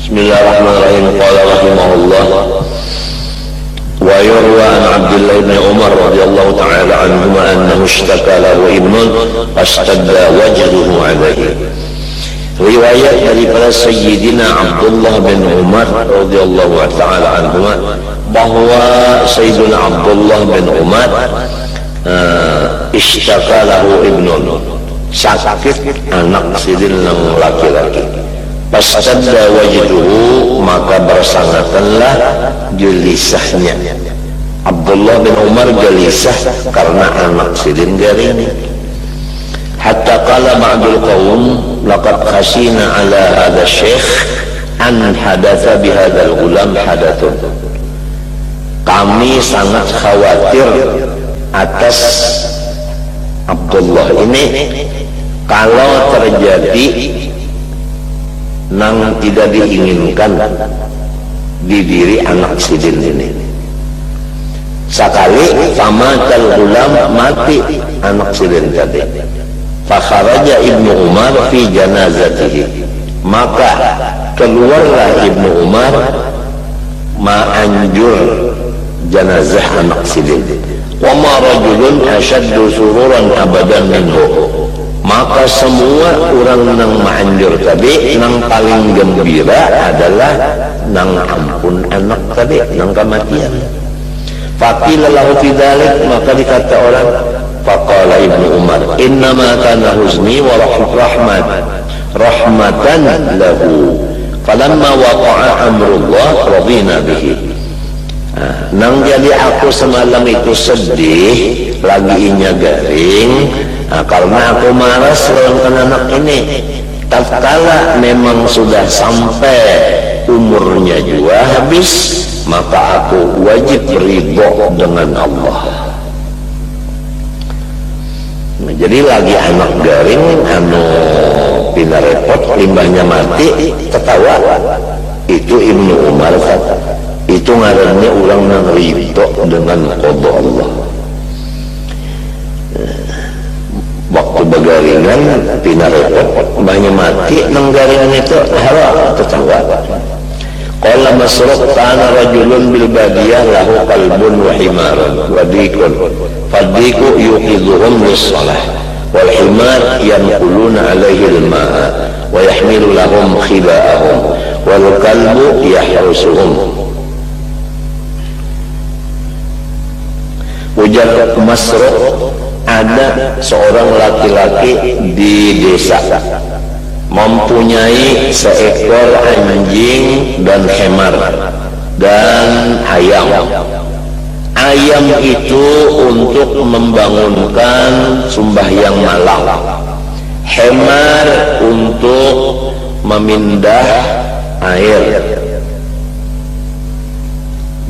Bismillahirrahmanirrahim. Qala rahimahullah wa yurwa an Abdullah bin Umar radhiyallahu ta'ala anhuma annahu ishtaka lahu ibnun fastadda wajduhu alaihi. Riwayat daripada Sayyidina Abdullah bin Umar radhiyallahu ta'ala anhuma bahwa Sayyidina Abdullah bin Umar ishtaka lahu ibnun, sakit anak sidin yang laki-laki. Fastadda wajduhu, maka bersangatanlah gelisahnya. Abdullah bin Umar gelisah karena anak sidin garing. Hatta qala ba'dul qawm laqad khashina ala hadha syekh an hadatha bihadzal gulam hadathun. Kami sangat khawatir atas Abdullah ini kalau terjadi nang tidak diinginkan di diri anak sidin ini. Sekali famatal gulam, mati anak sidin tadi. Fakharaja Ibnu Umar fi janazatihi, maka keluarlah Ibnu Umar ma'anjur jenazah anak sidin. Wa ma rajulun ashaddu sururan abadan minhu, maka semua orang nang ma'anjur tadi nang paling gembira adalah nang ampun anak tadi, nang kematian. Faqila lahu fi dzalik, maka dikata orang, faqala Ibnu Umar innama kana huzni wa rahmatan lahu falamma waqa'a amrullah radina bihi. Nang jadi aku semalam itu sedih, lagi inya garing, karena aku malas lawan anak ini. Tatkala memang sudah sampai umurnya juga habis, maka aku wajib ridho dengan Allah. Nah, jadi lagi anak garing anu pina repot, limbahnya mati, ketawa. Itu Ibnu Umar kata, itu ngarannya orang yang ridho dengan qada Allah. Waktu begaringan pina repot, banyak mati nang garingan itu hawa ketawa. Qala Masruq kana rajulun bil badiyah lahu qalbun wa himarun wa dikun fadiku yuqidhuhum lis-shalah wal himar yanquluna alaihi al-ma'a wa yahmilu lahum khiba'ahum wal qalbu yahrusuhum. Ujar Masruq, ada seorang laki-laki di desa mempunyai seekor anjing dan hemar dan ayam. Ayam itu untuk membangunkan sembahyang malam, hemar untuk memindah air,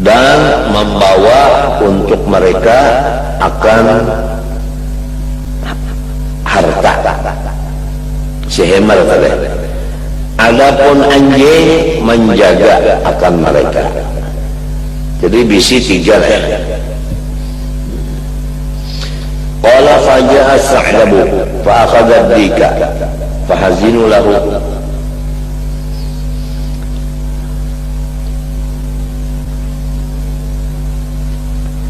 dan membawa untuk mereka akan harta. Si hemar tadi. Adapun anjing menjaga akan mereka. Jadi bisi 3 lah. Qala faja'a sa'labu fa akhadha dika fa hazinu lahu.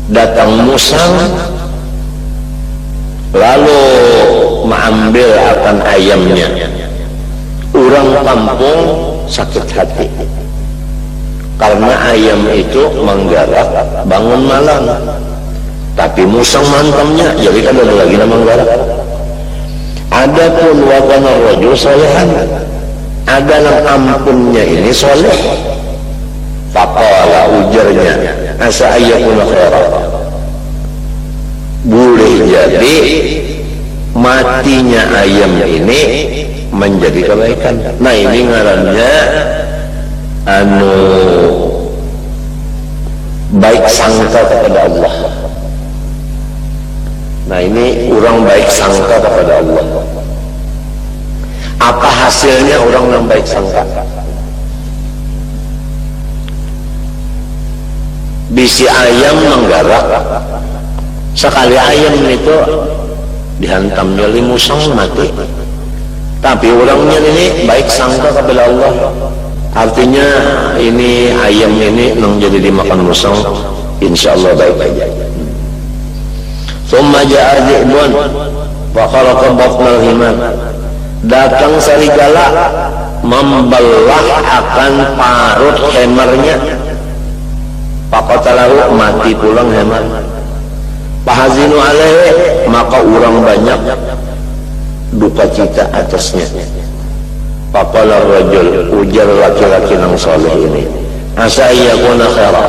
Datang musang lalu mengambil akan ayamnya. Orang kampung sakit hati karena ayam itu menggarap bangun malam, tapi musang mantamnya jadi kan ada lagi nama menggarap. Adapun wakana rajul solehan, ada yang ampunnya ini soleh. Faqala, ujarnya, asa ayyakuna khairan, boleh jadi matinya ayam ini menjadi kebaikan. Nah, ini ngarannya baik sangka kepada Allah. Nah, ini orang baik sangka kepada Allah. Apa hasilnya orang yang baik sangka? Bisi ayam menggarap, sekali ayam itu dihantam nyali musang mati. Tapi orangnya ini baik sangka kepada Allah. Artinya ini ayam ini nang jadi dimakan musang, insyaallah baik aja. Thumma ja'a dhi'bun wa khalaqa batnal himar. Datang serigala membelah akan parut hemarnya. Faqatalahu, mati pulang hemar. Fahazinu alaihi, maka orang banyak duka cita atasnya. Faqala rajul, ujar laki-laki nang saleh ini, asa yakuna khaira,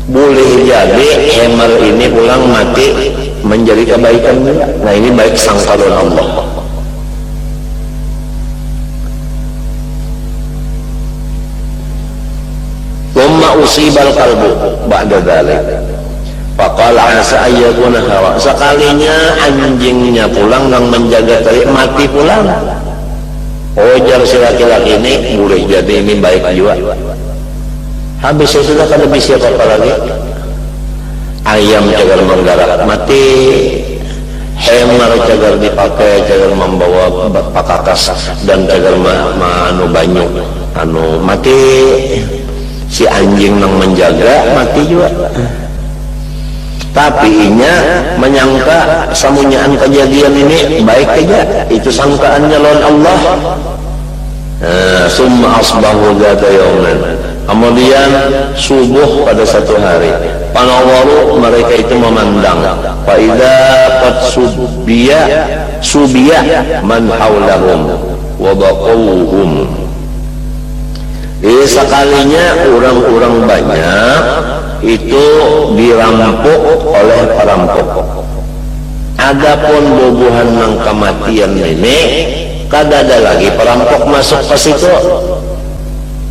boleh jadi hemar ini pulang mati menjadi kebaikan juga. Nah ini baik sangka oleh Allah. Thumma usibal qalbu ba'da dzalik. Faqala asa yakuna khaira, sekalinya anjingnya pulang yang menjaga terik mati pulang. Ujar si laki-laki ini, boleh jadi ini baik juga. Habis itu sudah kada bisa apa lagi. Ayam cagar menggarap mati, hemar cagar dipakai, cagar membawa pakakas dan cagar anu banyu anu mati. Si anjing yang menjaga mati juga. Tapi inya menyangka samunyaan kejadian ini baik aja, itu sangkaannya lawan Allah. Summa asbahu dzata yaumin, kemudian subuh pada satu hari, panawaru mereka itu memandang, fa idza qad subiya man haulahum wa baqawhum. Sekalinya orang-orang banyak itu dirampok oleh perampok. Adapun bubuhan nang kematian ini kada ada lagi perampok masuk ke situ,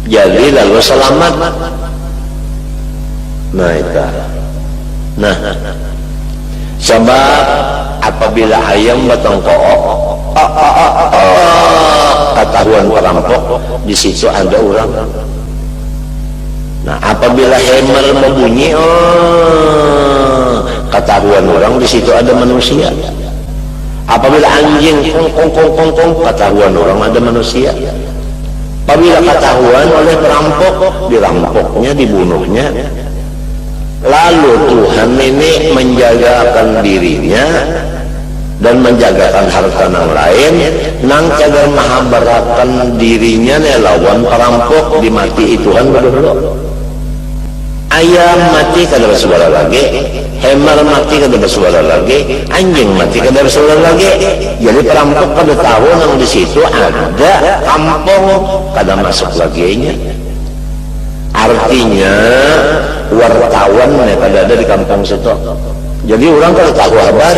jadi lalu selamat. Nah itu. Nah, sebab apabila ayam batang kook, ketahuan perampok, di situ ada orang. Nah, apabila hemar membunyi, ketahuan orang, di situ ada manusia. Apabila anjing kong, ketahuan orang, ada manusia. Apabila ketahuan oleh perampok, dirampoknya, dibunuhnya. Lalu Tuhan ini menjagakan dirinya dan menjagakan harta yang lain, nang cagar mahabarakan dirinya lawan perampok, dimati Tuhan berdua. Ayam mati kada bersuara lagi, hemar mati kada bersuara lagi, anjing mati kada bersuara lagi. Jadi perampok kada tahu nang di situ ada kampung, kada masuk lagi nya. Artinya wartawan kada ada di kampung situ. Jadi orang kada tahu kabar.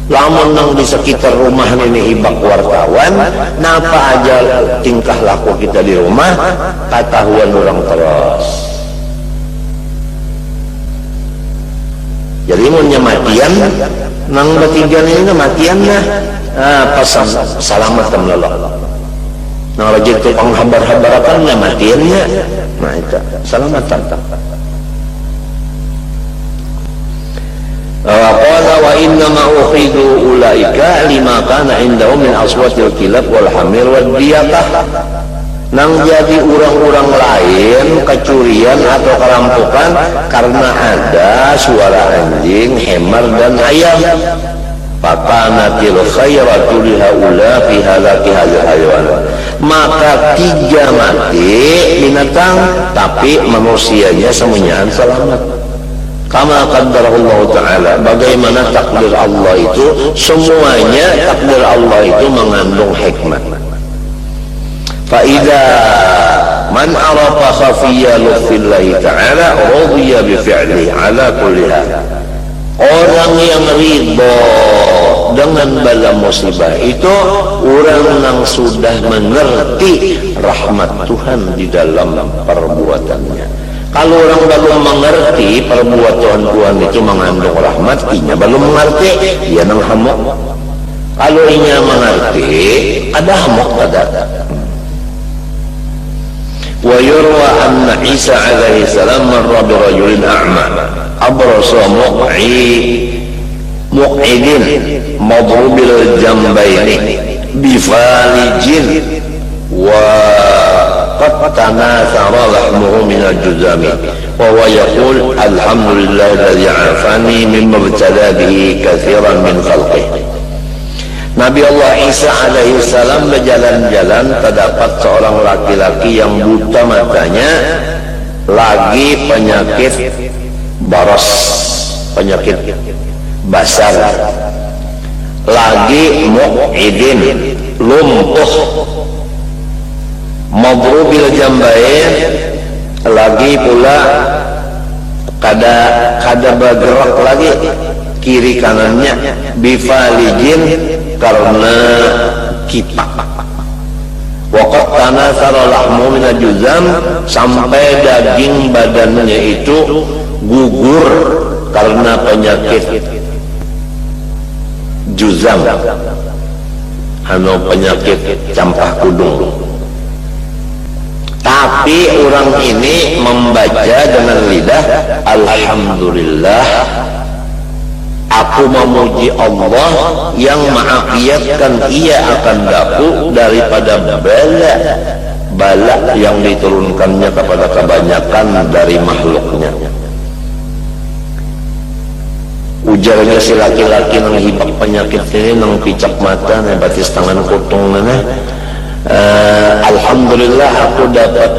Lamun nang di sekitar rumah ini hibak wartawan, napa aja tingkah laku kita di rumah, ketahuan orang terus. Jadi munnya matian, nang betigan ini matian lah, pasang selamat temlelok. Nang lagi itu penghabar-habarakan matiannya, nah itu selamat tak. Qala wa inna ma ukhidu ulaika lima kana indahum min aswatil kilab wal hamir wad diyatah. Nang jadi orang-orang lain kecurian atau kerampokan karena ada suara anjing, hemar dan ayam. Fakanatil khairatu lihaula fi halaki hadzal hayawan. Maka tiga mati binatang, tapi manusianya semuanya selamat. Kama qaddarallahu ta'ala, bagaimana takdir Allah itu, semuanya takdir Allah itu mengandung hikmah. Fa idza man arafa khafiyya lutfillahi ta'ala radiya bi fi'li ala kulli hal. Orang yang ridha dengan bala musibah itu orang yang sudah mengerti rahmat Tuhan di dalam perbuatannya. Kalau orang belum mengerti perbuatan Tuhan itu mengandung rahmat, inya belum mengerti, dia nang hamok. Kalau inya mengerti, ada hamok ada. Wa yurwa anna Isa alaihi salam marra bi rajulin a'ma abrasa mu'idin madrubil jambaini bi falijin wa قد تناثر لحمه من الجذام وهو يقول الحمد لله الذي عافاني مما ابتلى به كثيرا من خلقه. Nabi Allah Isa alaihi salam berjalan-jalan, terdapat seorang laki-laki yang buta matanya, lagi penyakit baros, penyakit basar, lagi mu'idin, lumpuh, madrubil jambain, lagi pula kada bergerak lagi kiri kanannya, bifalijin, karena kipak. Waqad tanathara lahmu min al-juzam, sampai daging badannya itu gugur karena penyakit juzam, penyakit campah kudung. Tapi orang ini membaca dengan lidah, alhamdulillah, aku memuji Allah yang mengafiatkan ia akan daku daripada bala yang diturunkannya kepada kebanyakan dari makhluknya. Ujarnya si laki-laki nang hibak penyakit ini, nang picak mata, nang batis tangan kutung nana, alhamdulillah aku dapat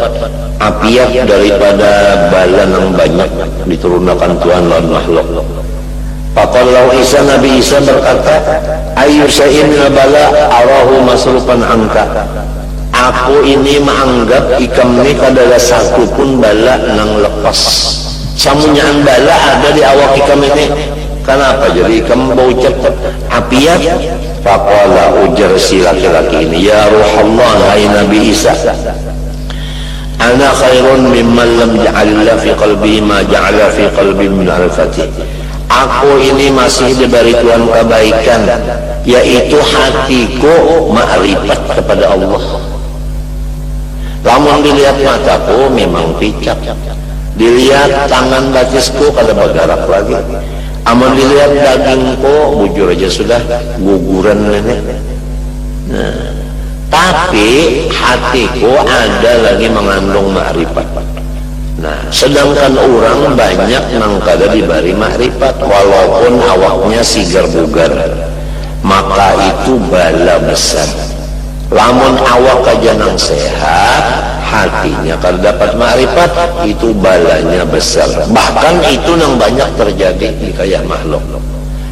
afiat daripada bala nang banyak diturunkan Tuhan lawan makhluk. Faqallahu Isa, Nabi Isa berkata, ayu syai'in bala arahu masrufan angka. Aku ini menganggap ikam ini adalah satu pun bala nang lepas. Samunyaan bala ada di awak ikam ini. Kenapa jadi ikam bau cepat apiat? Faqala, ujar si laki-laki ini, ya Ruhallah, hai Nabi Isa, ana khairun mimman lam ja'alillah fi qalbi ma ja'ala fi qalbi min al-fatih. Aku ini masih diberi Tuhan kebaikan, yaitu hatiku ma'rifat kepada Allah. Lamun dilihat mataku memang picak, dilihat tangan batisku kada bergerak lagi, amun dilihat dagingku bujur aja sudah guguran nenek. Nah, tapi hatiku ada lagi mengandung ma'rifat. Nah, sedangkan orang banyak nang kada diberi makrifat, walaupun awaknya sigar bugar, maka itu bala besar. Lamun awak aja nang sehat, hatinya kada dapat makrifat, itu balanya besar. Bahkan itu nang banyak terjadi di kayak makhluk.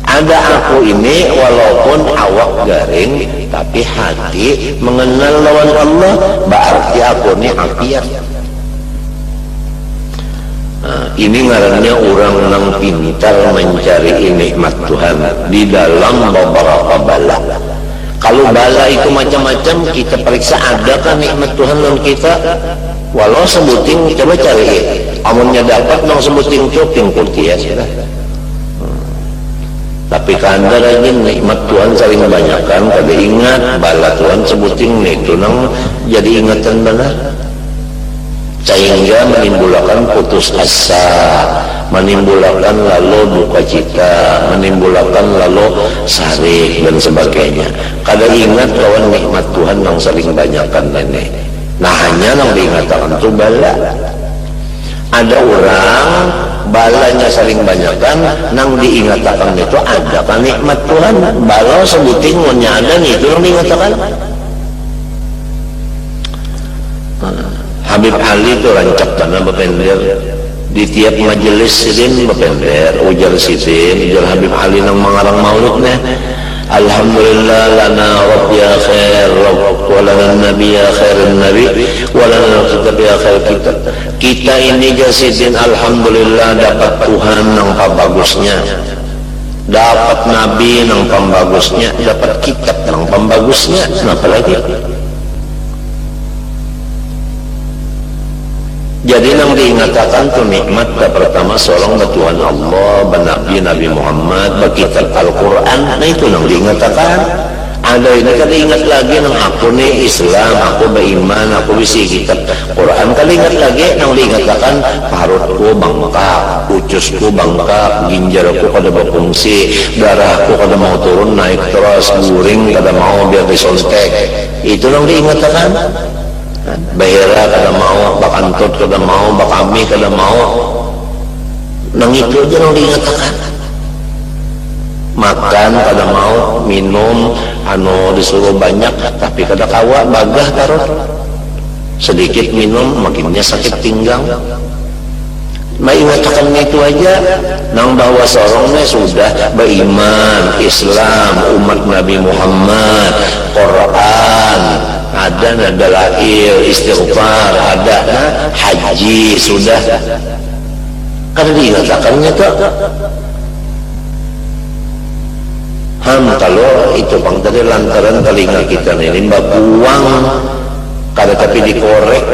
Ada aku ini walaupun awak garing, tapi hati mengenal lawan Allah, berarti aku ini afiat. Nah, ini ngarannya orang nang pintar mencari nikmat Tuhan di dalam beberapa bala. Kalau bala itu macam-macam, kita periksa adakah nikmat Tuhan dalam kita. Walau sebuting, coba cari. Amunnya dapat nang sebuting coping putih ya sudah. Tapi kanda lagi nikmat Tuhan saling banyakkan, kada ingat bala Tuhan sebuting itu nang jadi ingatan benar. Sehingga menimbulkan putus asa, menimbulkan lalu duka cita, menimbulkan lalu sarik dan sebagainya. Kada ingat kawan nikmat Tuhan yang saling banyakkan nenek. Nah, hanya yang diingatkan itu bala. Ada orang balanya saling banyakkan, nang diingatkan itu ada kan nikmat Tuhan. Bala sebuting ada nih itu yang diingatkan. Habib Ali itu rancak tanah bepender di tiap majelis sidin bepender ujar sidin, ujar Habib Ali nang mengarang mauludnya, alhamdulillah lana rabb ya khair rabb wa lana nabi ya khairun nabi wa lana kitab ya khair kitab. Kita ini jasidin alhamdulillah dapat Tuhan nang pambagusnya, dapat nabi nang pambagusnya, dapat kitab nang pambagusnya. Kenapa lagi? Jadi yang diingatkan tu nikmat pertama seorang Tuhan Allah, Nabi Muhammad, berkitab Al-Quran. Nah itu yang diingatkan. Ada ini kan ingat lagi nang aku nih Islam, aku beriman, aku bisi kitab Quran. Kali ingat lagi nang diingatkan parutku bengkak, ucusku bengkak, ginjalku kada berfungsi, darahku kada mau turun naik terus, guring kada mau biar disontek. Itu yang diingatkan. Bahira kada mau, bakantut kada mau, bakami kada mau. Nang itu aja nang diingatakan. Makan kada mau, minum anu disuruh banyak tapi kada kawa, bagah tarot. Sedikit minum makinnya sakit pinggang. Mengatakan itu aja nang bahwa seorangnya sudah beriman Islam, umat Nabi Muhammad, Quran, ada dalail, istighfar, ada haji, sudah karena dikatakannya tuh kalau itu bang tadi lantaran telinga kita ini buang kada tapi dikorek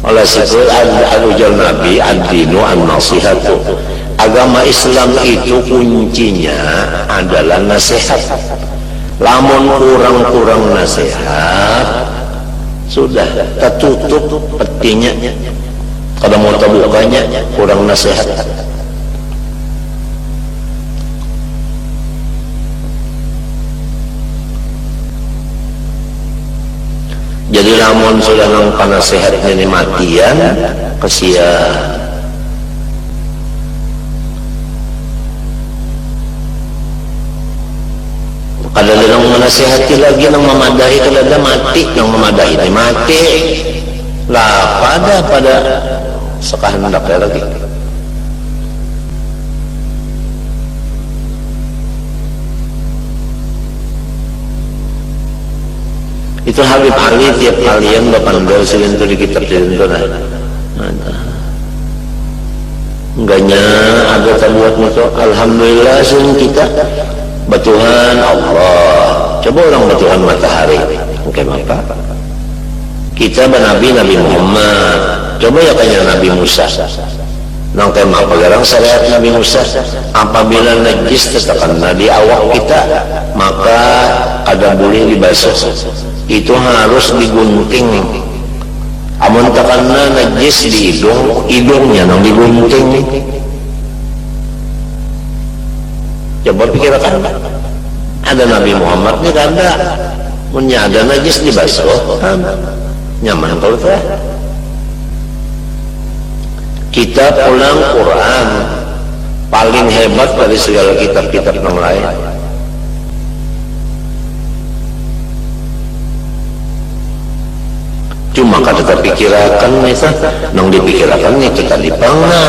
oleh sebut al-ujal Nabi ad-dinu an-nasihatu. Agama Islam itu kuncinya adalah nasihat. Lamun kurang-kurang nasihat sudah tertutup petinya, kada mau terbukanya kurang nasihat. Jadi lamun sudah nang panasehatnya ni matian, kesian. Kada nang menasehati lagi nang memadahi kada mati, nang memadahi ni mati. Lah pada sekahendak lagi. Itu Habib Ali tiap kalian bapandol selintur di kitab selintur enggaknya ada tabuat itu. Alhamdulillah sun kita batuhan Allah. Coba orang batuhan matahari mungkin apa kita Nabi Muhammad. Coba ya kaya Nabi Musa nang tema pagarang syariat Nabi Musa, apabila najis terkena di awak kita maka ada boleh dibasuh, itu harus digunting. Amun terkena najis di hidung, hidungnya nang digunting. Coba pikirkan, ada Nabi Muhammad ini ada, punya ada najis dibasuh, nyaman kalau tu. Kita pulang Quran paling hebat dari segala kitab-kitab yang lain. Cuma kada terpikirakan itu, nang dipikirakan itu tadi pangna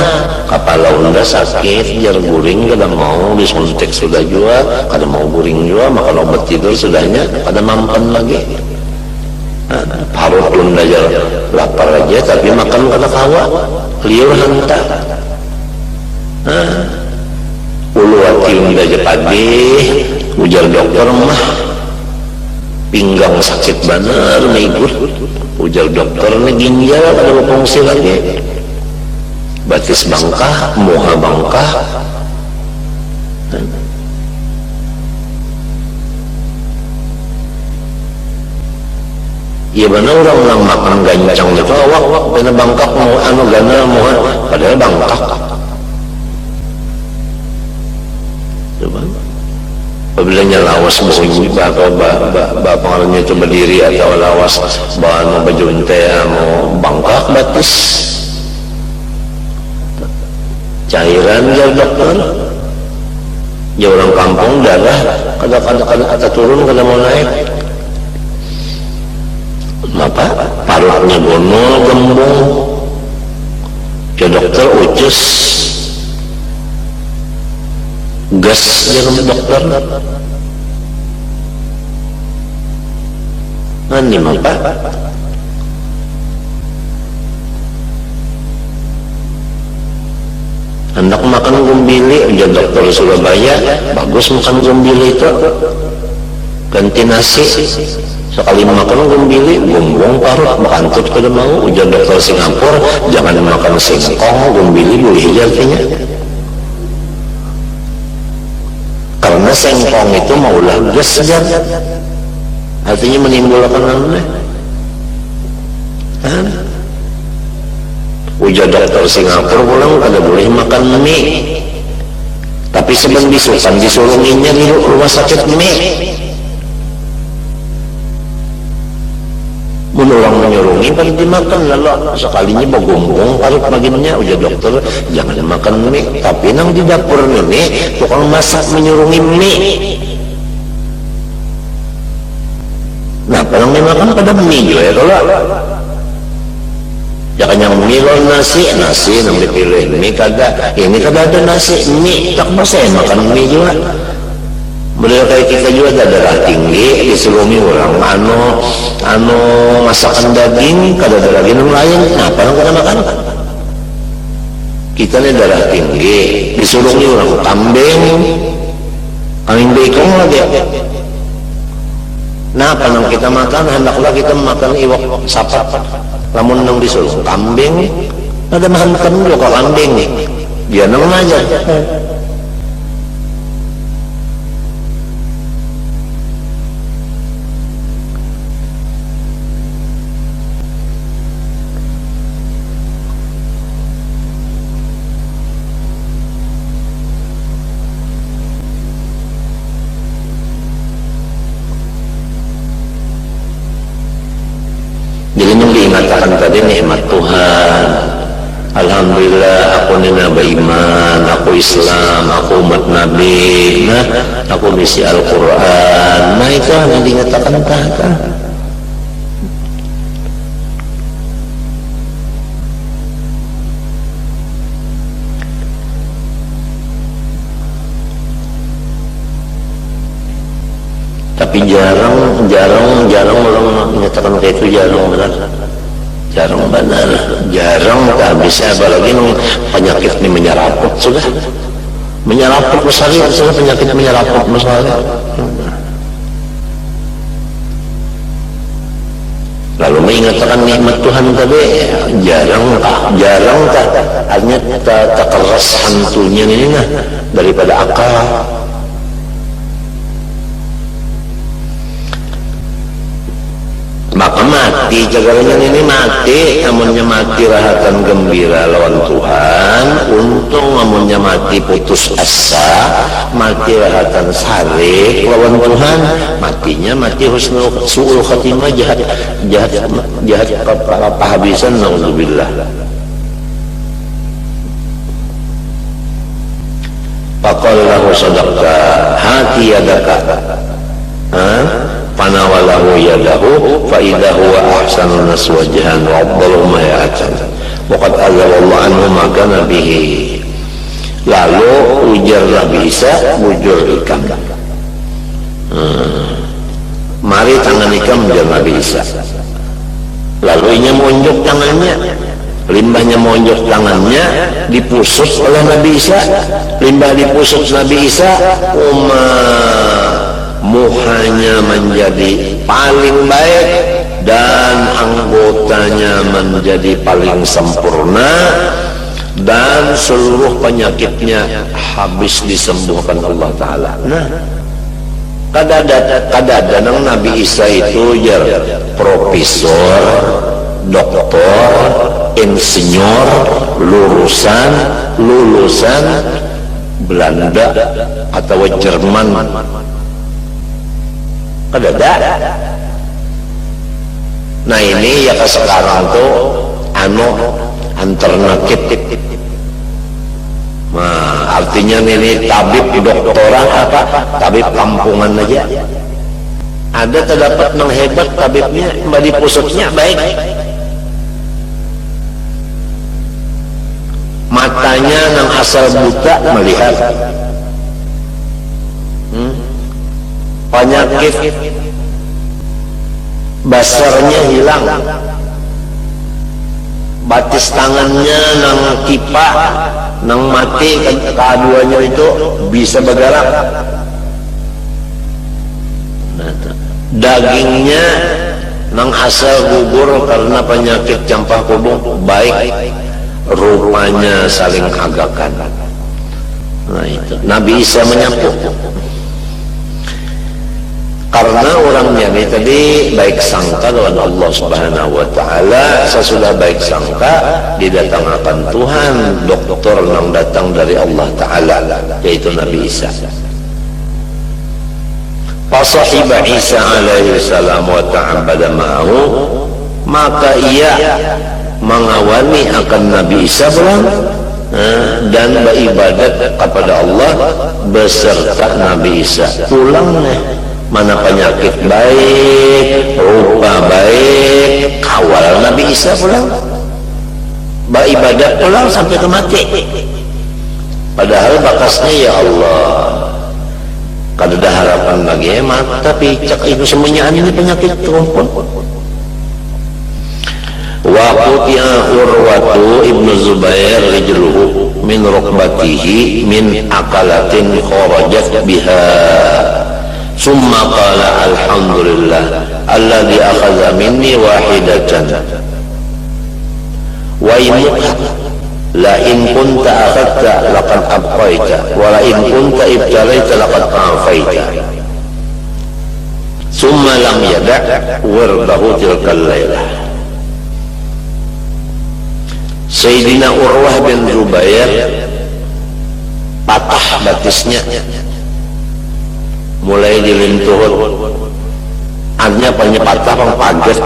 kapal unda sakit, jar guring kada mau disuntik sudah jua, kada mau guring jua, makan obat tidur sudahnya kada mampan lagi. Parut unda jar lapar aja tapi makan kada kawa. Liur hantar ulu wakil aja pagi ujar dokter mah pinggang sakit benar megut, ujar dokter ini ginjal ada berfungsi lagi, batis bangkah, muha bangkah. Iya benar orang makan gancang itu awak benar bangkak mau anu gana mau padahal bangkak. Coba. Apabila lawas bunyi atau pengaruhnya itu berdiri atau lawas bahan baju teh mau bangkak batis. Cairan ya dokter. Ya orang kampung darah kada turun kada mau naik. Apa? Parutnya gonol, gembung. Ke dokter ucus gas jarum dokter. Nanti apa? Hendak makan gumbili, ujar dokter Surabaya, bagus makan gumbili itu. Ganti nasi. Sekali makan gumbili, gumbung parut, bakantut kada mau. Ujar dokter Singapura, jangan makan singkong, gumbili boleh artinya. Karena singkong itu maulah gas saja, artinya menimbulkan aneh. Ujar dokter Singapura pulang kada boleh makan mie, tapi sebelum disuruhinya di rumah sakit mie. mun orang menyurungi pada dimakan lalu sekalinya bagombong parut maginnya ujar dokter jangan makan mie, tapi nang di dapur ini tukang masak menyurungi mie. Nah parang dimakan pada mie juga ya kalau ya kenyang mie lo nasi nang dipilih mie kagak ini kagak ada nasi mie tak masa makan mie juga. Model kayak kita juga ada darah tinggi disulungi orang anu masakan daging kada ada lagi yang lain nah apa yang kita makan kita ini darah tinggi disulungi orang kambing bekong lagi nah apa yang kita makan hendaklah kita makan iwak sapat namun nang disulung kambing ada makan juga kok kambing dia nang aja mengatakan tadi nikmat Tuhan alhamdulillah aku nina beriman aku Islam aku umat Nabi nah aku misi Al-Quran nah itu yang dikatakan tahta tapi jarang orang menyatakan kayak itu jarang benar jarang tak bisa apalagi penyakit ini menyeraput sudah menyeraput masalah sudah penyakit menyeraput masalah lalu mengingatkan nikmat Tuhan tadi jarang tak hanya tak keras hantunya ini nah daripada akal. Maka mati jagalnya ini mati amunnya mati rahatan gembira lawan Tuhan untung amunnya mati putus asa mati rahatan sarik lawan Tuhan matinya mati husnul su'ul khatimah jahat kehabisan naudzubillah. Faqallahu sadaqta hati yadaka fanawalahu yadahu faidah huwa ahsanun nas wajhan wa afdalu ma ya'tan wa qad azallallahu anhu maka nabihi lalu ujar Nabi Isa bujur ikan mari tangan ikan ujar Nabi Isa lalu inya monjok tangannya limbahnya monjok tangannya dipusuk oleh Nabi Isa limbah dipusuk Nabi Isa muhanya menjadi paling baik dan anggotanya menjadi paling sempurna dan seluruh penyakitnya habis disembuhkan Allah Ta'ala. Nah kadada nang Nabi Isa itu ya profesor, doktor, insinyur, lulusan Belanda atau Jerman kadada. Nah ini ya ke sekarang tuh alternatif. Nah artinya ini tabib doktoran apa tabib kampungan aja ada terdapat yang hebat tabibnya mbak di pusatnya baik matanya yang asal buta melihat penyakit basarnya hilang batis tangannya nang kipa nang mati keduanya itu bisa bergerak dagingnya nang asal gugur karena penyakit campah kubung baik rupanya saling agakan. Nah itu Nabi Isa menyapu karena orangnya ini tadi baik sangka dengan Allah Subhanahu wa Ta'ala. Sesudah baik sangka didatangkan Tuhan dokter yang datang dari Allah Ta'ala yaitu Nabi Isa. Fasahiba Isa alaihi salam wa ta'abbada ma'ahu maka ia mengawani akan Nabi Isa pulang dan beribadat kepada Allah beserta Nabi Isa. Pulang mana penyakit baik, rupa baik, kawal Nabi Isa pulang, beribadat pulang sampai ke mati. Padahal bakasnya ya Allah, kada ada harapan lagi tapi cak itu semuanya ini penyakit rumput. Wa qutiya Urwatu ibnu Zubair rijluhu min rukbatihi min akalatin kharajat biha summa qala alhamdulillah alladhi akhadha minni wahidatan wa imuka la in kunta akhadta laqad abqaita wa la in kunta ibtalaita laqad afaita summa lam yada' wardahu tilkal laylah. Sayyidina Urwah bin Zubair patah batisnya, mulai dilintuhut, artinya patah paget,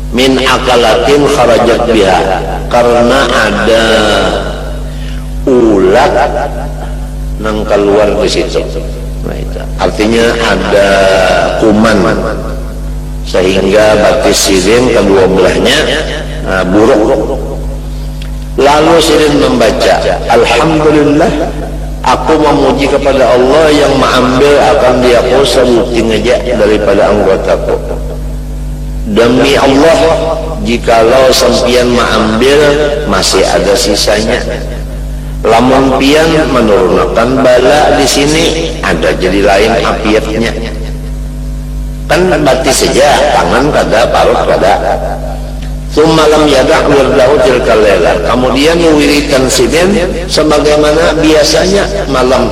min akalatin kharajat biha, karena ada ulat nang keluar di situ. Nah, itu artinya ada kuman, sehingga batis sirin kedua belahnya buruk. Lalu Sirin membaca, alhamdulillah, aku memuji kepada Allah yang mengambil akan diaku sebuting aja daripada anggotaku. Demi Allah, jikalau sempian mengambil masih ada sisanya. Lamun pian menurunkan bala di sini ada jadi lain apiatnya. Kan batis saja, tangan kada, parut kada. Summa lam yada' wirdahu tilkal laylah. Kemudian wiridkan Sirin sebagaimana biasanya malam.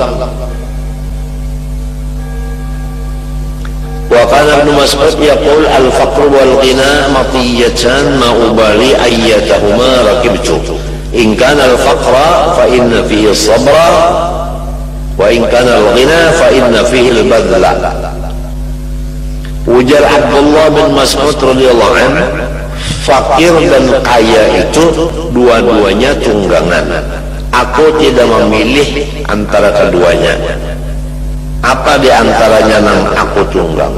Wa kana Ibnu Mas'ud yaqul al-faqru wal ghina matiyatan ma ubali ayyatahuma rakibtu. In kana al-faqra fa inna fihi as-sabra wa in kana al-ghina fa inna fihi al-badla. Ujar Abdullah bin Mas'ud radhiyallahu anhu, fakir dan kaya itu dua-duanya tunggangan. Aku tidak memilih antara keduanya. Apa di antaranya nang aku tunggang?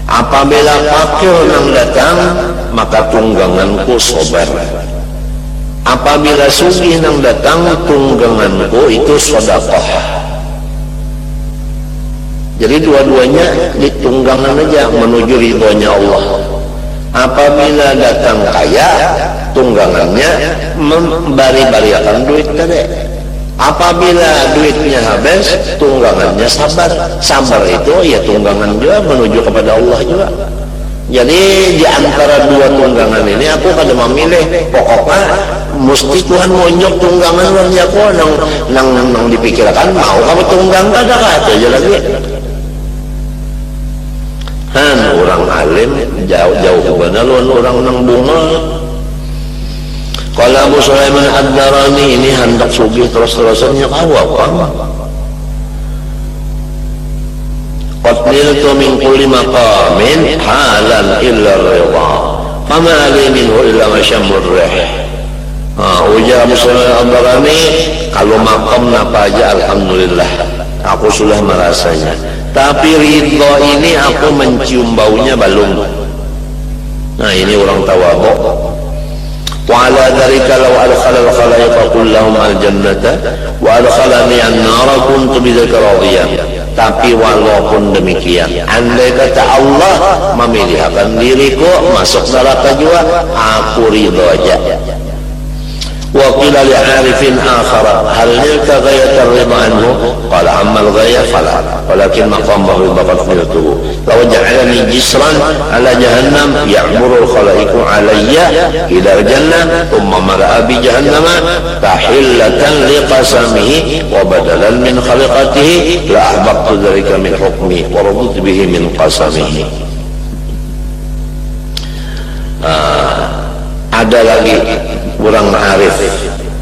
Apabila fakir nang datang, maka tungganganku sobar. Apabila sugih nang datang, tungganganku itu sedekah. Jadi dua-duanya ditunggangan aja menuju ridhonya Allah. Apabila datang kaya, tunggangannya membari-bariakan duit tadi. Apabila duitnya habis, tunggangannya sabar. Sabar itu ya tunggangan juga menuju kepada Allah juga. Jadi di antara dua tunggangan ini aku kada memilih. Pokoknya mesti Tuhan monjok tunggangan warnya aku nang dipikirkan mau kamu tunggang kada kata aja lagi. Orang alim jauh-jauh benar orang nang bunga. Kalau Abu Sulaiman Ad-Darani ini hendak sugih terus-terusannya kau apa? Qatliltu min kulli maqamin halan illa ridha fama li minhu illa masyammur rih. Ujar Abu Sulaiman Ad-Darani, kalau makam apa aja alhamdulillah aku sudah merasanya, tapi ridho ini aku mencium baunya belum. Nah ini orang tawadhu. Wa ala dzalika law adkhala al-khalaiqa kullahum al-jannata wa adkhalani an-nara kuntu bidzalika radiyan. Tapi walaupun demikian, andai kata Allah memilihkan diriku masuk neraka juga, aku ridho aja. Wa qila li 'arifin akhara hal nilka ghayata ar-ridha anhu qala amma al-ghaya fala walakin maqamahu baqatuhu law ja'alani jisran ala jahannam ya'muru al-khalaiqu alayya ila al-jannah thumma mara'a bi jahannama tahillatan liqasamihi wa badalan min khaliqatihi la ahbaqtu dhalika min hukmi wa raditu bihi min qasamihi. Ada lagi orang arif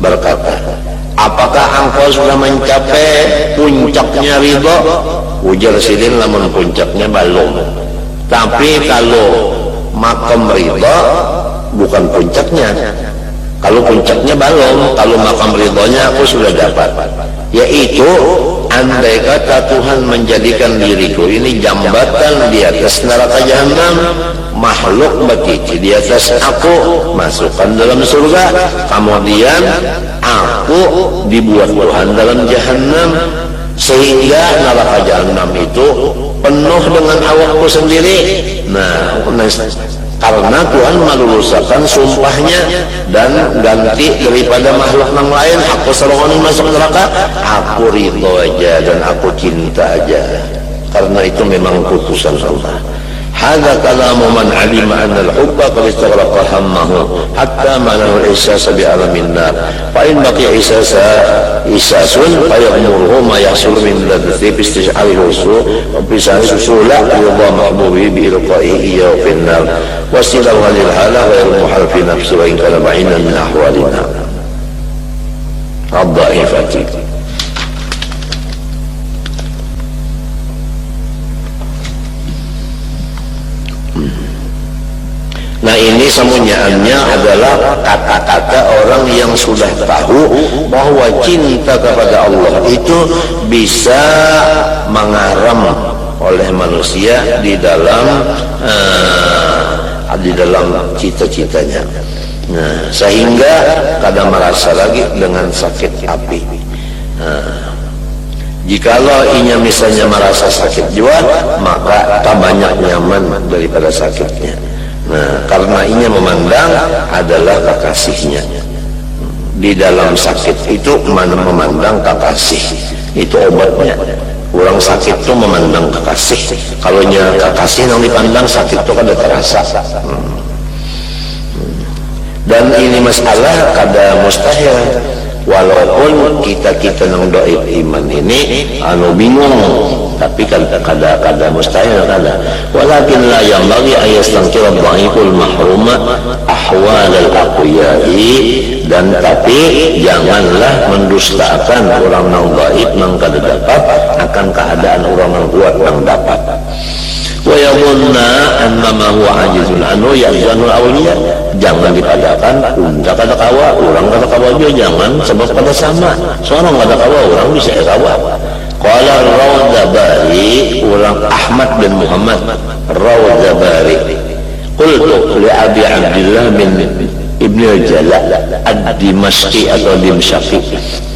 berkata, apakah engkau sudah mencapai puncaknya ridho? Ujar Sidin, namun puncaknya belum. Tapi kalau makam ridha bukan puncaknya. Kalau puncaknya belum, kalau makam ridhonya aku sudah dapat. Yaitu andai kata Tuhan menjadikan diriku ini jambatan di atas neraka jahanam, makhluk bagi di atas aku, masukkan dalam surga, kemudian aku dibuat Tuhan dalam jahanam, sehingga neraka jahanam itu penuh dengan awakku sendiri. Nah, karena Tuhan melulusakan sumpahnya dan ganti daripada makhluk yang lain, aku serongan masuk neraka, aku ridho aja dan aku cinta aja, karena itu memang putusan Allah. Hadza kalamu man alima anna al-hubba qad istaghraqa hammahu hatta ma'nahu al-ihsas bi alamin nar fa in baqiya isasun fa ya'muruhu ma yahsul min ladati bi istish'ari al-usul wa bi sa'il la yudha mahbubi bi ilqa'ihi ya fi an-nar wa silahu lil hala wa al-muhal fi nafsi wa in kana ba'inan min ahwalina ad-da'ifati. Nah, ini semuanya adalah kata-kata orang yang sudah tahu bahwa cinta kepada Allah itu bisa mengaram oleh manusia di dalam cita-citanya. Nah, sehingga kadang merasa lagi dengan sakit hati. Jikalau inya misalnya merasa sakit jiwa, maka tak banyak nyaman daripada sakitnya. Nah, karena inya memandang adalah kekasihnya. Di dalam sakit itu memandang kekasih, itu obatnya. Orang sakit itu memandang kekasih. Kalau nya kekasih yang dipandang, sakit itu kada terasa. Dan ini masalah kada mustahil. Walaupun kita nang dhaif iman ini bingung, tapi kada mustahil kada. Walakin la yanbaghi an yastankira dhaiful mahruma ahwal al-aqwiyai, dan tapi janganlah mendustakan orang yang dhaif yang kada dapat akan keadaan orang yang kuat yang dapat. Wa yadhunna annama huwa ajizun anhu yazanul awliya, jangan dipadakan unda kata kawa orang kata kawa juga jangan, sebab pada sama seorang kata kawa orang bisa kawa. Qala Rawdabari, orang Ahmad bin Muhammad Rawdabari, qultu li Abi Abdullah bin Ibn al-Jala ad-Dimashqi atau Dimsyaqi,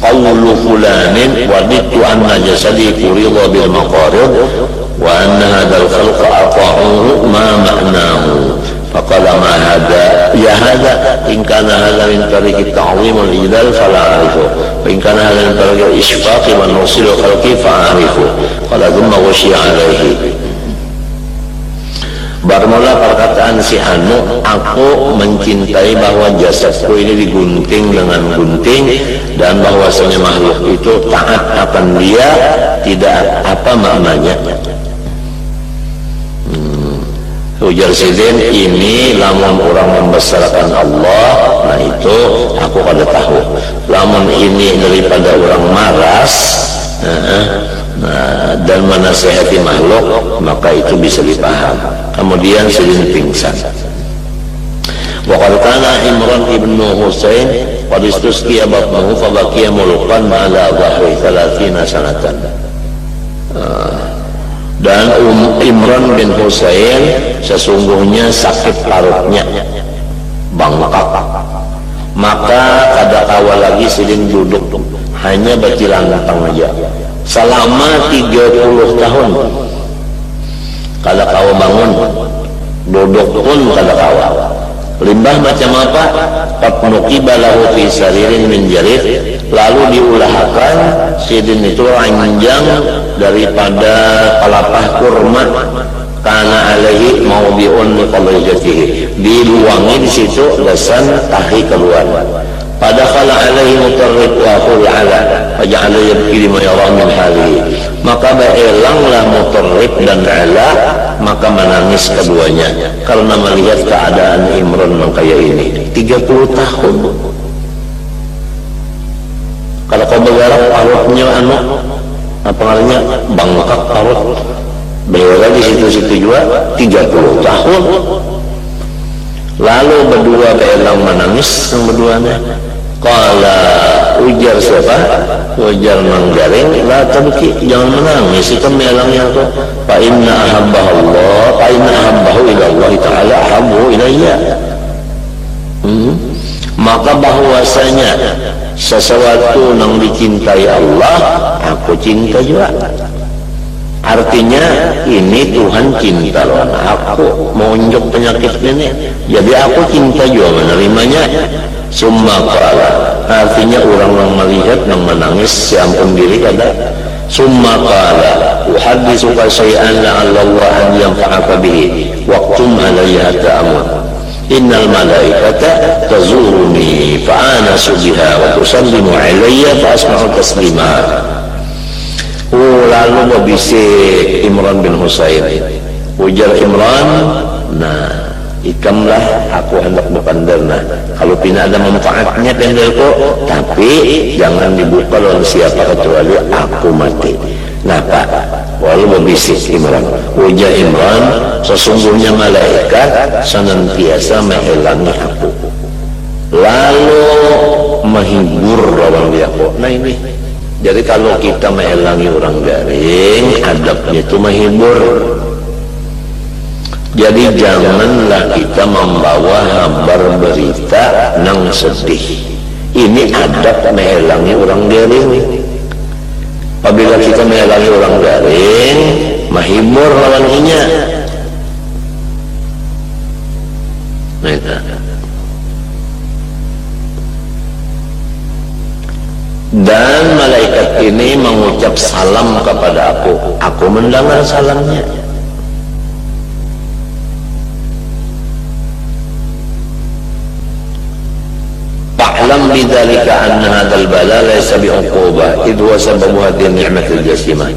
qawlu fulanin waditu anna jasadi kurida bil maqarid wa anna hadal khalqa aqa'uhu ma ma'nahu faqala ma hada ya hada in kana hada min tariqi ta'zim al-ijlal fala arifu wa in kana hada min tariqi ishfaq wa nusil khalqi fa'arifu qala thumma washiya alaihi. Bermula perkataan si Anu, aku mencintai bahwa jasadku ini digunting dengan gunting, dan bahwasanya makhluk itu taat akan dia, tidak apa maknanya. Ujar Sidin, ini lamun orang membesarkan Allah, nah itu aku kada tahu. Lamun ini daripada orang maras dan menasihati makhluk, maka itu bisa dipaham. Kemudian Sidin pingsan. Wa qad kana Imran ibn Husain qad istusqiya batnuhu fa baqiya mulukan ala dhahri 30 sanatan. Dan Imran bin Husain sesungguhnya sakit parutnya, bangkak, maka kada kawal lagi Sidin duduk, hanya baca lantang aja selama 30 tahun. Kada kawa bangun, duduk pun kada kawa. Limbah macam apa? Patnuki balahu fi saririn min jarid, lalu diulahkan Sidin itu ranjang daripada pelapah kurma, karena alaihi maudiun liqalijatihi, diluangi di situ lesan tahi keluar. Pada kala alaihi mutarrib wa qul ala faja'ala yabki lima yara min halihi, maka baelanglah mutarrib dan ala, maka menangis keduanya karena melihat keadaan Imran yang kayak ini. 30 tahun kalau kau bergarap parutnya apa namanya bangkak parut, beliau di situ-situ juga 30 tahun. berdua beelang menangis yang berduanya. Qala ujar siapa? Ujar Manggaring, la tabki, jangan menangis, itu beelangnya tuh. Fa inna ahabbahu Allah, fa inna ahabbahu ila Allah Ta'ala ahabbu ilayya. Maka bahwasanya sesuatu yang dicintai Allah, aku cinta juga. Artinya ini Tuhan cinta loh, aku mau unjuk penyakit ini, jadi aku cinta juga menerimanya. Summa qala, artinya orang yang melihat yang menangis si ampun diri kada. Summa qala uhadditsuka syai'an la'alla Allah an yanfa'aka bihi waqtum alayya ta'amul. Innal malaikata tazuruni fa'anasu biha wa tusallimu alayya fa asma'u taslimat. Lalu berbisik Imran bin Husain, ujar Imran, nah ikamlah aku hendak berpandarna, kalau tidak ada manfaatnya pendelku, tapi jangan dibuka oleh siapa kecuali aku mati. Nah Pak, walau berbisik Imran, ujar Imran, sesungguhnya malaikat senantiasa menghalangi aku, lalu menghibur lawan dia. Nah ini, jadi kalau kita menghalangi orang garing, adabnya itu menghibur. Jadi janganlah kita membawa kabar berita nang sedih. Ini adab menghalangi orang garing. Apabila kita menghalangi orang garing, menghibur lawan inya. Nah itu. Dan malaikat ini mengucap salam kepada aku mendengar salamnya. Fa'lam bidzalika anna hadzal bala laysa bi'uqubah idh huwa sababu hadhihi ni'matil jasimah.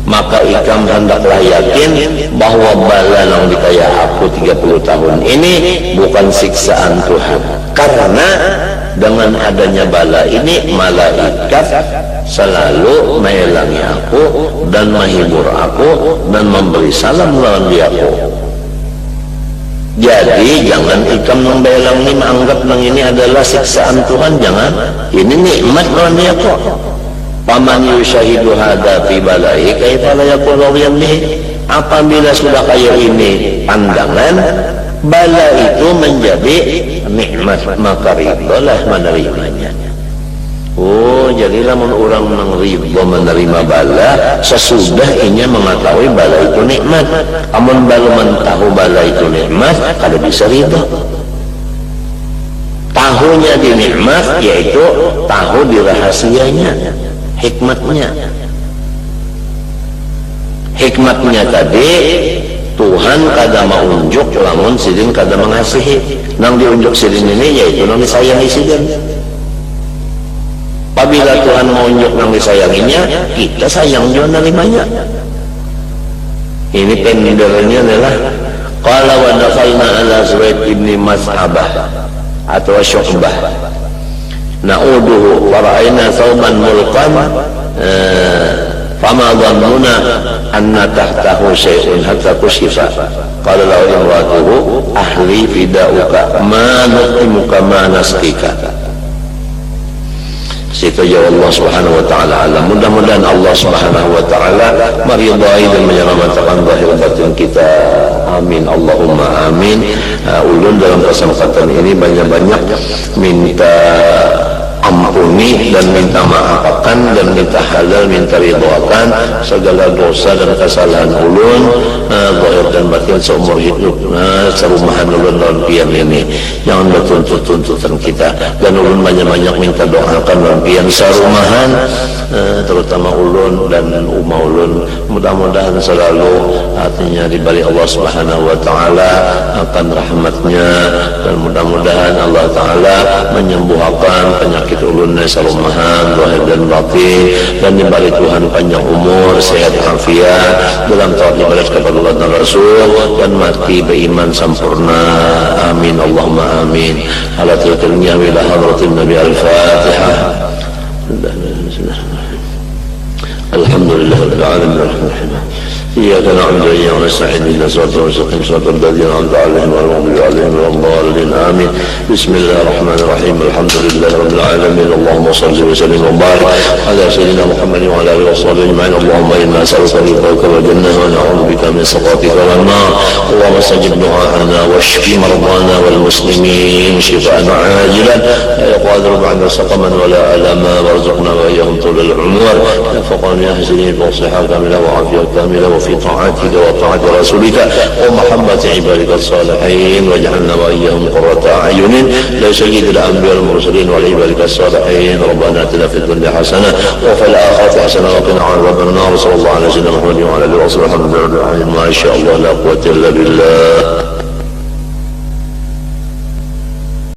Maka ikam hendaklah yakin bahwa bala yang dikaya aku 30 tahun ini bukan siksaan Tuhan, karena dengan adanya bala ini malaikat selalu menghalangi aku dan menghibur aku dan memberi salam lawan aku. Jadi jangan ikam membelang ini menganggap yang ini adalah siksaan Tuhan, jangan. Ini nikmat lawan aku. Paman yushahidu hadza fi balai kaifa la yakunu radiyan bihi. Apabila sudah kayak ini pandangan, bala itu menjadi nikmat, maka ridholah menerimanya. Oh, jadilah orang menerima bala sesudah inya mengetahui bala itu nikmat. Amun baru mentahu bala itu nikmat, kada bisa ridho. Tahunya di nikmat, yaitu tahu di rahasianya, hikmatnya. Hikmatnya tadi Tuhan kada maunjuk lamun sidin kada mengasihi. Nang diunjuk sidin ini yaitu nang disayangi sidin. Apabila Tuhan menunjuk yang disayanginya, kita sayang juga menerimanya. Ini pendernya adalah qala wa dakhalna ala Zubayd ibn Mas'abah atau Syu'bah na'uduhu fara'ayna thawban mulqan fama dhannuna anna tahtahu syai'un hatta kushifa qala lahu imratuhu ahli fida'uka ma nuqimuka ma nasqika. Situ jawab Allah Subhanahu wa taala alam. Mudah-mudahan Allah Subhanahu wa taala meridai dan menyelamatkan zahir batin kita. Amin Allahumma amin. Ulun dalam kesempatan ini banyak-banyak minta ampuni dan minta maafkan dan minta halal, minta ridhoakan segala dosa dan kesalahan ulun zahir dan batin seumur hidup, serumahan ulun dalam pian ini. Jangan bertuntut-tuntutan kita, dan ulun banyak-banyak minta doakan dalam pian serumahan, terutama ulun dan umma ulun. Mudah-mudahan selalu hatinya diberi Allah Subhanahu wa taala akan rahmatnya, dan mudah-mudahan Allah taala menyembuhkan penyakit ulunnya sarumahan zahir dan batin, dan diberi Tuhan panjang umur, sehat afiat dalam taat ibadat kepada Allah dan Rasul, dan mati beriman sempurna. Amin Allahumma amin. Ala tilkanya ila hadratin Nabi al-Fatihah. Alhamdulillahirabbil alamin. إياك نعبد وإياك نستعين اهدنا الصراط المستقيم صراط الذين أنعمت عليهم غير المغضوب عليهم ولا الضالين آمين. بسم الله الرحمن الرحيم. الحمد لله رب العالمين. اللهم صل وسلم وبارك على سيدنا محمد وعلى آله وصحبه أجمعين. اللهم إنا نسألك رضاك والجنة ونعوذ بك من سخطك والنار. اللهم استجب دعاءنا واشف مرضانا والمسلمين شفاء عاجلا لا يقادر بعد سقما ولا ألما، وارزقنا وإياهم طول العمر وفقنا يحسنين وصحة كاملة وعافية كاملة وفي طاعتك وطاعة رسولك ومحبة عبادك الصالحين، واجعلنا وإياهم قرة أعين لسيد الأنبياء والمرسلين والعبادك الصالحين. ربنا آتنا في الدنيا حسنة وفي الآخرة حسنة وقنا عذاب النار. صلى الله على سيدنا محمد وعلى آله وصحبه وسلم. ما شاء الله لا قوة إلا بالله.